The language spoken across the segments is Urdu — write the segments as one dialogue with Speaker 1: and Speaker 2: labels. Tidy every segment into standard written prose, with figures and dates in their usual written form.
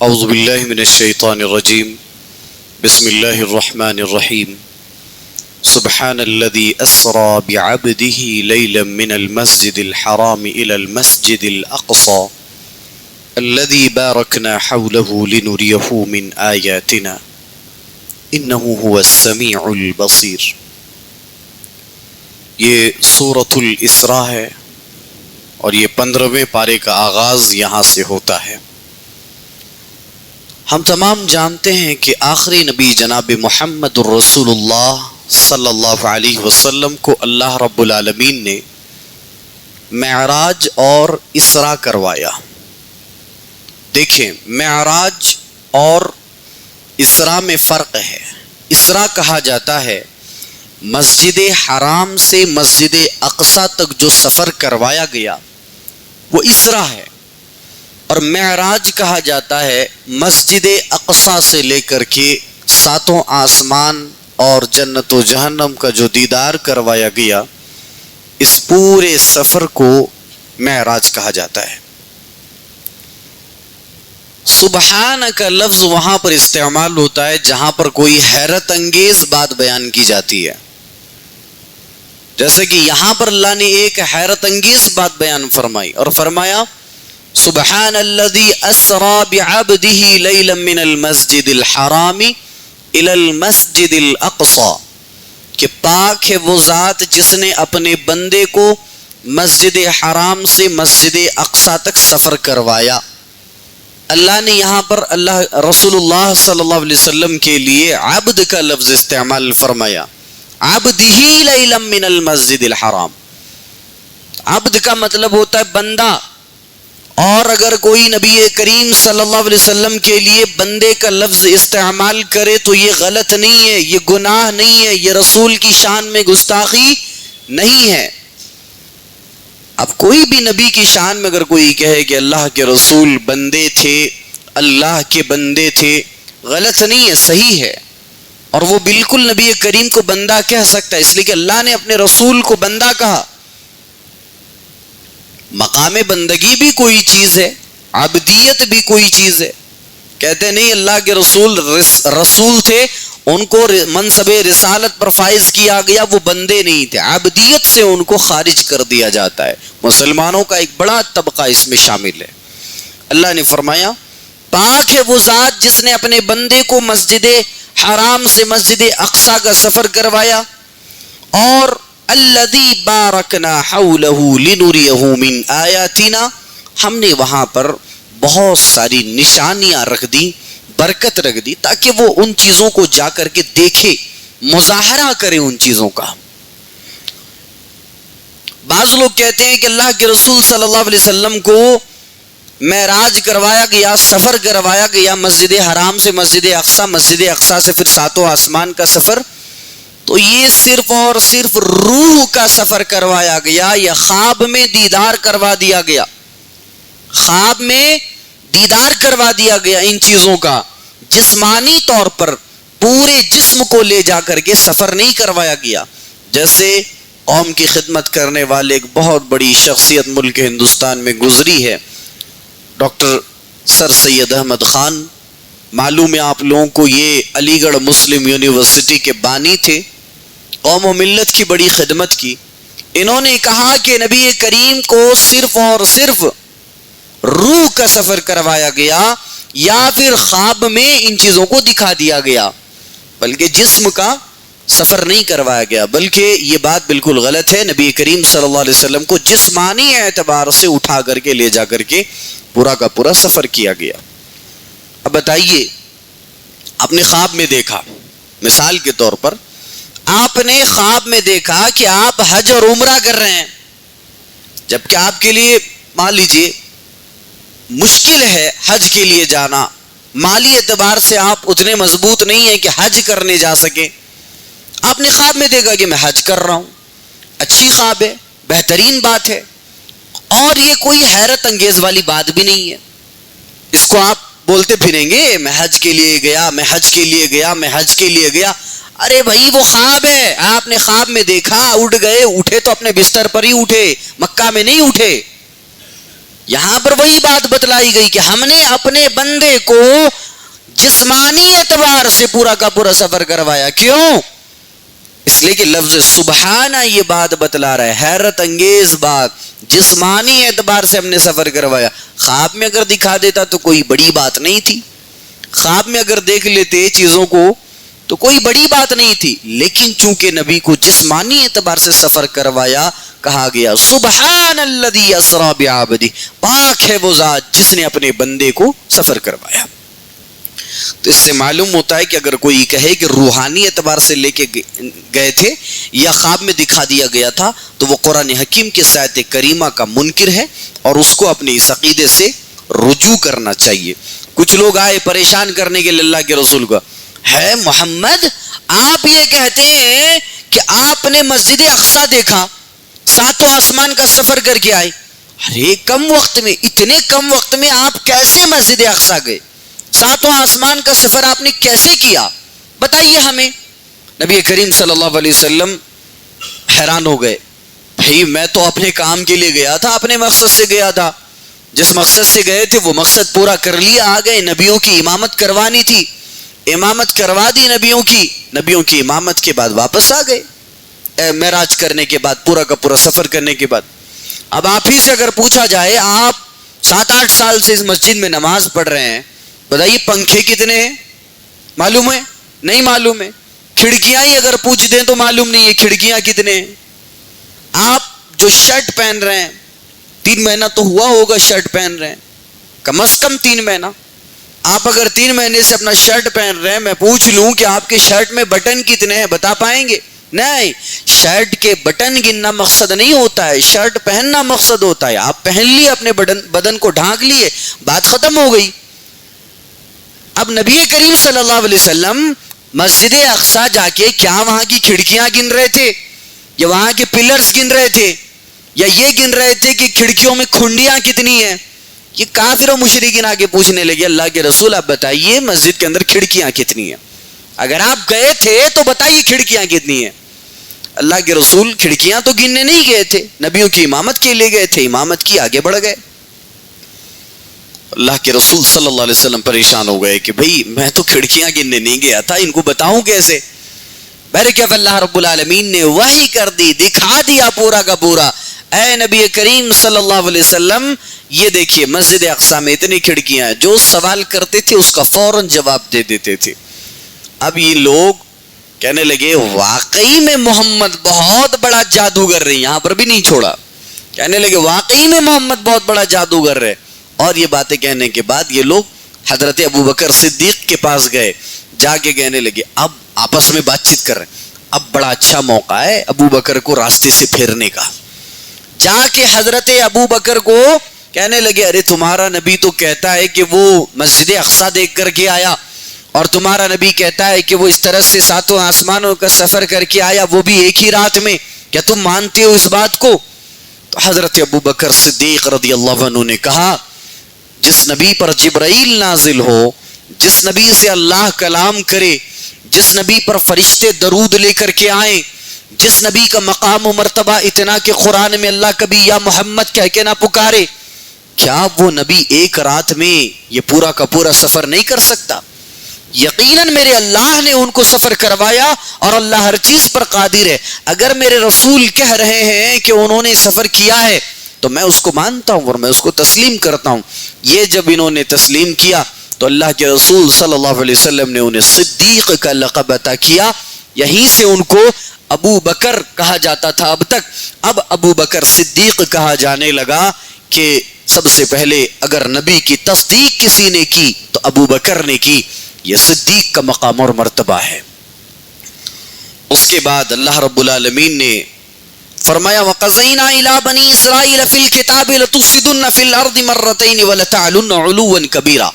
Speaker 1: اعوذ باللہ من الشیطان الرجیم بسم اللہ الرحمن الرحیم سبحان الذي اسرى بعبده ليلا من المسجد الحرام الى المسجد الاقصى الذي باركنا حوله لنريه من آياتنا انه هو السميع البصير۔ یہ سورۃ الاسراء ہے اور یہ 15ویں پارے کا آغاز یہاں سے ہوتا ہے۔ ہم تمام جانتے ہیں کہ آخری نبی جناب محمد الرسول اللہ صلی اللہ علیہ وسلم کو اللہ رب العالمین نے معراج اور اسراء کروایا۔ دیکھیں، معراج اور اسراء میں فرق ہے۔ اسراء کہا جاتا ہے مسجد حرام سے مسجد اقصی تک جو سفر کروایا گیا وہ اسراء ہے، اور معراج کہا جاتا ہے مسجد اقصی سے لے کر کے 7 آسمان اور جنت و جہنم کا جو دیدار کروایا گیا، اس پورے سفر کو معراج کہا جاتا ہے۔ سبحان کا لفظ وہاں پر استعمال ہوتا ہے جہاں پر کوئی حیرت انگیز بات بیان کی جاتی ہے، جیسے کہ یہاں پر اللہ نے ایک حیرت انگیز بات بیان فرمائی اور فرمایا سبحان الذي اسرى بعبده ليلا من المسجد الحرام الى المسجد الاقصى، کہ پاک ہے وہ ذات جس نے اپنے بندے کو مسجد حرام سے مسجد اقصی تک سفر کروایا۔ اللہ نے یہاں پر اللہ رسول اللہ صلی اللہ علیہ وسلم کے لیے عبد کا لفظ استعمال فرمایا، عبدہ لیلا من المسجد الحرام۔ عبد کا مطلب ہوتا ہے بندہ، اور اگر کوئی نبی کریم صلی اللہ علیہ وسلم کے لیے بندے کا لفظ استعمال کرے تو یہ غلط نہیں ہے، یہ گناہ نہیں ہے، یہ رسول کی شان میں گستاخی نہیں ہے۔ اب کوئی بھی نبی کی شان میں اگر کوئی کہے کہ اللہ کے رسول بندے تھے، اللہ کے بندے تھے، غلط نہیں ہے، صحیح ہے، اور وہ بالکل نبی کریم کو بندہ کہہ سکتا ہے، اس لیے کہ اللہ نے اپنے رسول کو بندہ کہا۔ مقام بندگی بھی کوئی چیز ہے، عبدیت بھی کوئی چیز ہے۔ کہتے نہیں اللہ کے رسول تھے، ان کو منصب رسالت پر فائز کیا گیا، وہ بندے نہیں تھے، عبدیت سے ان کو خارج کر دیا جاتا ہے۔ مسلمانوں کا ایک بڑا طبقہ اس میں شامل ہے۔ اللہ نے فرمایا پاک ہے وہ ذات جس نے اپنے بندے کو مسجد حرام سے مسجد اقصی کا سفر کروایا، اور الذی بارکنا حولہ لنریہ من آیاتنا، ہم نے وہاں پر بہت ساری نشانیاں رکھ دی، برکت رکھ دی، تاکہ وہ ان چیزوں کو جا کر کے دیکھے، مظاہرہ کرے ان چیزوں کا۔ بعض لوگ کہتے ہیں کہ اللہ کے رسول صلی اللہ علیہ وسلم کو معراج کروایا گیا، سفر کروایا گیا مسجد حرام سے مسجد اقصی سے پھر 7 آسمان کا سفر، تو یہ صرف اور صرف روح کا سفر کروایا گیا، یا خواب میں دیدار کروا دیا گیا، خواب میں دیدار کروا دیا گیا ان چیزوں کا۔ جسمانی طور پر پورے جسم کو لے جا کر کے سفر نہیں کروایا گیا۔ جیسے قوم کی خدمت کرنے والے ایک بہت بڑی شخصیت ملک ہندوستان میں گزری ہے، ڈاکٹر سر سید احمد خان، معلوم ہے آپ لوگوں کو، یہ علی گڑھ مسلم یونیورسٹی کے بانی تھے، قوم و ملت کی بڑی خدمت کی۔ انہوں نے کہا کہ نبی کریم کو صرف اور صرف روح کا سفر کروایا گیا، یا پھر خواب میں ان چیزوں کو دکھا دیا گیا، بلکہ جسم کا سفر نہیں کروایا گیا، بلکہ یہ بات بالکل غلط ہے۔ نبی کریم صلی اللہ علیہ وسلم کو جسمانی اعتبار سے اٹھا کر کے لے جا کر کے پورا کا پورا سفر کیا گیا۔ اب بتائیے، آپ نے خواب میں دیکھا، مثال کے طور پر آپ نے خواب میں دیکھا کہ آپ حج اور عمرہ کر رہے ہیں، جبکہ آپ کے لیے مان لیجیے مشکل ہے حج کے لیے جانا، مالی اعتبار سے آپ اتنے مضبوط نہیں ہیں کہ حج کرنے جا سکیں۔ آپ نے خواب میں دیکھا کہ میں حج کر رہا ہوں، اچھی خواب ہے، بہترین بات ہے، اور یہ کوئی حیرت انگیز والی بات بھی نہیں ہے۔ اس کو آپ بولتے پھریں گے میں حج کے لیے گیا، میں حج کے لیے گیا، میں حج کے لیے گیا۔ ارے بھائی وہ خواب ہے، آپ نے خواب میں دیکھا، اٹھ گئے، اٹھے تو اپنے بستر پر ہی اٹھے، مکہ میں نہیں اٹھے۔ یہاں پر وہی بات بتلائی گئی کہ ہم نے اپنے بندے کو جسمانی اعتبار سے پورا کا پورا سفر کروایا. کیوں؟ اس لیے کہ لفظ سبحانہ یہ بات بتلا رہا ہے, حیرت انگیز بات. جسمانی اعتبار سے ہم نے سفر کروایا. خواب میں اگر دکھا دیتا تو کوئی بڑی بات نہیں تھی, خواب میں اگر دیکھ لیتے چیزوں کو تو کوئی بڑی بات نہیں تھی, لیکن چونکہ نبی کو جسمانی اعتبار سے سفر کروایا, کہا گیا سبحان الذی اسری بعبدہ, پاک ہے وہ ذات جس نے اپنے بندے کو سفر کروایا. تو اس سے معلوم ہوتا ہے کہ اگر کوئی کہے کہ روحانی اعتبار سے لے کے گئے تھے یا خواب میں دکھا دیا گیا تھا, تو وہ قرآن حکیم کی آیت کریمہ کا منکر ہے اور اس کو اپنے اس عقیدے سے رجوع کرنا چاہیے. کچھ لوگ آئے پریشان کرنے کے لیے اللہ کے رسول کا, ہے محمد آپ یہ کہتے ہیں کہ آپ نے مسجد اقصی دیکھا, ساتوں آسمان کا سفر کر کے آئے. ارے کم وقت میں, اتنے کم وقت میں آپ کیسے مسجد اقصی گئے؟ ساتوں آسمان کا سفر آپ نے کیسے کیا؟ بتائیے ہمیں. نبی کریم صلی اللہ علیہ وسلم حیران ہو گئے. بھائی میں تو اپنے کام کے لیے گیا تھا, اپنے مقصد سے گیا تھا, جس مقصد سے گئے تھے وہ مقصد پورا کر لیا, آ گئے. نبیوں کی امامت کروانی تھی, امامت کروا دی نبیوں کی امامت کے بعد واپس آ گئے معراج کرنے کے بعد, پورا کا پورا سفر کرنے کے بعد. اب آپ ہی سے اگر پوچھا جائے, آپ 7-8 سال سے اس مسجد میں نماز پڑھ رہے ہیں, بتائیے پنکھے کتنے ہیں؟ معلوم ہے؟ نہیں معلوم ہے. کھڑکیاں ہی اگر پوچھ دیں تو معلوم نہیں ہے کھڑکیاں کتنے ہیں. آپ جو شرٹ پہن رہے ہیں, 3 مہینہ تو ہوا ہوگا شرٹ پہن رہے ہیں, کم از کم 3 مہینہ. آپ اگر 3 مہینے سے اپنا شرٹ پہن رہے ہیں, میں پوچھ لوں کہ آپ کے شرٹ میں بٹن کتنے ہیں, بتا پائیں گے؟ نہیں. شرٹ کے بٹن گننا مقصد نہیں ہوتا ہے, شرٹ پہننا مقصد ہوتا ہے. آپ پہن لیے, اپنے بدن کو ڈھانک لیے, بات ختم ہو گئی. اب نبی کریم صلی اللہ علیہ وسلم مسجد اقصی جا کے کیا وہاں کی کھڑکیاں گن رہے تھے, یا وہاں کے پلرز گن رہے تھے, یا یہ گن رہے تھے کہ کھڑکیوں میں کھنڈیاں کتنی ہیں؟ یہ کافر و مشرکین آگے پوچھنے لگے, اللہ کے رسول آپ بتائیے مسجد کے اندر کھڑکیاں کتنی ہیں؟ اگر آپ گئے تھے تو بتائیے کھڑکیاں کتنی ہیں. اللہ کے رسول کھڑکیاں تو گننے نہیں گئے تھے, نبیوں کی امامت کے لیے گئے تھے, امامت کی آگے بڑھ گئے. اللہ کے رسول صلی اللہ علیہ وسلم پریشان ہو گئے کہ بھئی میں تو کھڑکیاں گننے نہیں گیا تھا, ان کو بتاؤں کیسے؟ بہرکیف اللہ رب العالمین نے وحی کر دی, دکھا دیا پورا کا پورا, اے نبی کریم صلی اللہ علیہ وسلم یہ دیکھیے مسجد اقصی میں اتنی کھڑکیاں ہیں. جو سوال کرتے تھے اس کا فوراً جواب دے دیتے تھے. اب یہ لوگ کہنے لگے واقعی میں محمد بہت بڑا جادوگر رہے, یہاں پر بھی نہیں چھوڑا, کہنے لگے واقعی میں محمد بہت بڑا جادوگر رہے. اور یہ باتیں کہنے کے بعد یہ لوگ حضرت ابو بکر صدیق کے پاس گئے, جا کے کہنے لگے, اب آپس میں بات چیت کر رہے ہیں, اب بڑا اچھا موقع ہے ابو بکر کو راستے سے پھیرنے کا. جا کے حضرت ابو بکر کو کہنے لگے, ارے تمہارا نبی تو کہتا ہے کہ وہ مسجد اقصی دیکھ کر کے آیا, اور تمہارا نبی کہتا ہے کہ وہ اس طرح سے 7 آسمانوں کا سفر کر کے آیا, وہ بھی ایک ہی رات میں, کیا تم مانتے ہو اس بات کو؟ تو حضرت ابو بکر صدیق رضی اللہ عنہ نے کہا, جس نبی پر جبرائیل نازل ہو, جس نبی سے اللہ کلام کرے, جس نبی پر فرشتے درود لے کر کے آئیں, جس نبی کا مقام و مرتبہ اتنا کہ قرآن میں اللہ کبھی یا محمد کہہ کے نہ پکارے, کیا وہ نبی ایک رات میں یہ پورا کا پورا سفر نہیں کر سکتا؟ یقیناً میرے اللہ نے ان کو سفر کروایا اور اللہ ہر چیز پر قادر ہے. اگر میرے رسول کہہ رہے ہیں کہ انہوں نے سفر کیا ہے تو میں اس کو مانتا ہوں اور میں اس کو تسلیم کرتا ہوں. یہ جب انہوں نے تسلیم کیا تو اللہ کے رسول صلی اللہ علیہ وسلم نے انہیں صدیق کا لقب عطا کیا. یہیں سے ان کو ابو بکر کہا جاتا تھا اب تک. اب ابو بکر صدیق کہا جانے لگا کہ سب سے پہلے اگر نبی کی تصدیق کسی نے کی تو ابو بکر نے کی. یہ صدیق کا مقام اور مرتبہ ہے. اس کے بعد اللہ رب العالمین نے فرمایا وَقَضَيْنَا إِلَىٰ بَنِي إِسْرَائِيلَ فِي الْكِتَابِ لَتُفْسِدُنَّ فِي الْأَرْضِ مَرَّتَيْنِ وَلَتَعْلُنَّ عُلُوًّا كَبِيرًا.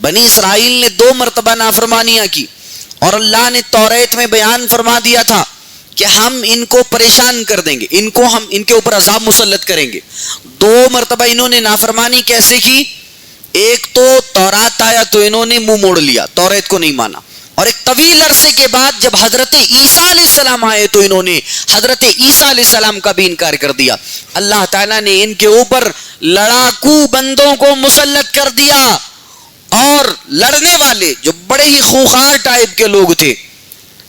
Speaker 1: بنی اسرائیل نے 2 مرتبہ نافرمانیاں کی, اور اللہ نے توریت میں بیان فرما دیا تھا کہ ہم ان کو پریشان کر دیں گے, ہم ان کے اوپر عذاب مسلط کریں گے. 2 مرتبہ انہوں نے نافرمانی کیسے کی؟ ایک تو تورات آیا تو انہوں نے منہ موڑ لیا, توریت کو نہیں مانا. اور ایک طویل عرصے کے بعد جب حضرت عیسیٰ علیہ السلام آئے تو انہوں نے حضرت عیسیٰ علیہ السلام کا بھی انکار کر دیا. اللہ تعالیٰ نے ان کے اوپر لڑاکو بندوں کو مسلط کر دیا, اور لڑنے والے جو بڑے ہی خوخار ٹائپ کے لوگ تھے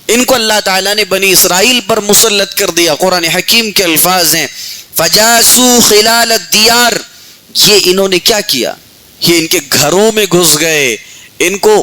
Speaker 1: ان کو اللہ تعالیٰ نے بنی اسرائیل پر مسلط کر دیا. قرآن حکیم کے الفاظ ہیں فجاسو خلال الدیار. یہ انہوں نے کیا کیا, یہ ان کے گھروں میں گھس گئے, ان کو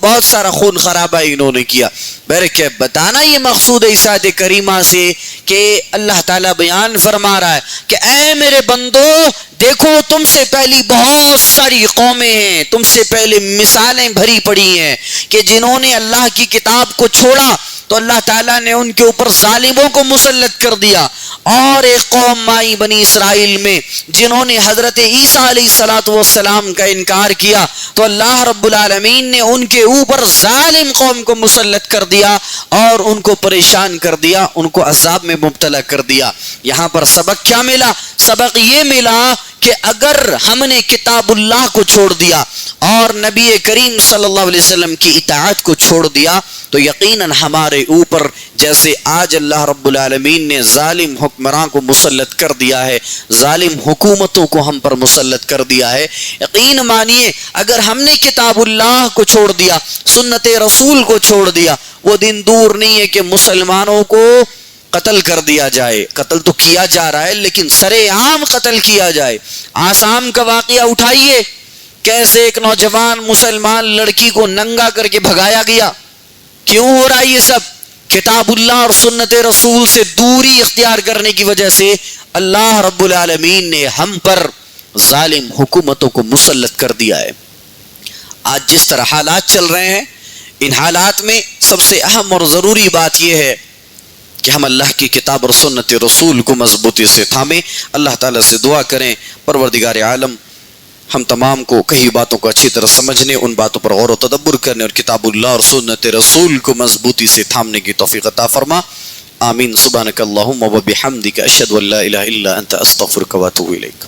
Speaker 1: بہت سارا خون خرابہ انہوں نے کیا. بہرکہ بتانا یہ مقصود ہے اس آیت کریمہ سے کہ اللہ تعالیٰ بیان فرما رہا ہے کہ اے میرے بندو دیکھو تم سے پہلی بہت ساری قومیں ہیں, تم سے پہلے مثالیں بھری پڑی ہیں کہ جنہوں نے اللہ کی کتاب کو چھوڑا تو اللہ تعالیٰ نے ان کے اوپر ظالموں کو مسلط کر دیا. اور ایک قوم آئی بنی اسرائیل میں جنہوں نے حضرت عیسیٰ علیہ السلام کا انکار کیا تو اللہ رب العالمین نے ان کے اوپر ظالم قوم کو مسلط کر دیا اور ان کو پریشان کر دیا, ان کو عذاب میں مبتلا کر دیا. یہاں پر سبق کیا ملا؟ سبق یہ ملا کہ اگر ہم نے کتاب اللہ کو چھوڑ دیا اور نبی کریم صلی اللہ علیہ وسلم کی اطاعت کو چھوڑ دیا تو یقیناً ہمارے اوپر جیسے آج اللہ رب العالمین نے ظالم حکمراں کو مسلط کر دیا ہے, ظالم حکومتوں کو ہم پر مسلط کر دیا ہے, یقین مانیے اگر ہم نے کتاب اللہ کو چھوڑ دیا, سنت رسول کو چھوڑ دیا, وہ دن دور نہیں ہے کہ مسلمانوں کو قتل کر دیا جائے. قتل تو کیا جا رہا ہے لیکن سر عام قتل کیا جائے. آسام کا واقعہ اٹھائیے, کیسے ایک نوجوان مسلمان لڑکی کو ننگا کر کے بھگایا گیا. کیوں ہو رہا ہے یہ سب؟ کتاب اللہ اور سنت رسول سے دوری اختیار کرنے کی وجہ سے اللہ رب العالمین نے ہم پر ظالم حکومتوں کو مسلط کر دیا ہے. آج جس طرح حالات چل رہے ہیں, ان حالات میں سب سے اہم اور ضروری بات یہ ہے کہ ہم اللہ کی کتاب اور سنت رسول کو مضبوطی سے تھامیں. اللہ تعالیٰ سے دعا کریں پروردگار عالم ہم تمام کو کئی باتوں کو اچھی طرح سمجھنے, ان باتوں پر غور و تدبر کرنے اور کتاب اللہ اور سنت رسول کو مضبوطی سے تھامنے کی توفیق عطا فرما. آمین. سبحانک اللہم و بحمدک اشہد ان لا الہ الا انت استغفرک و اتوب الیک.